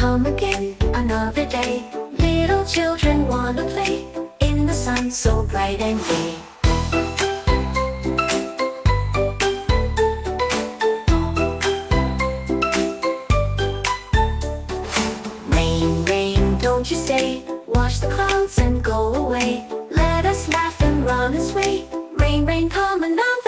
come again, another day. Little children wanna play in the sun so bright and gay. Rain, rain, don't you stay. Wash the clouds and go away. Let us laugh and run and sway. Rain, rain, come another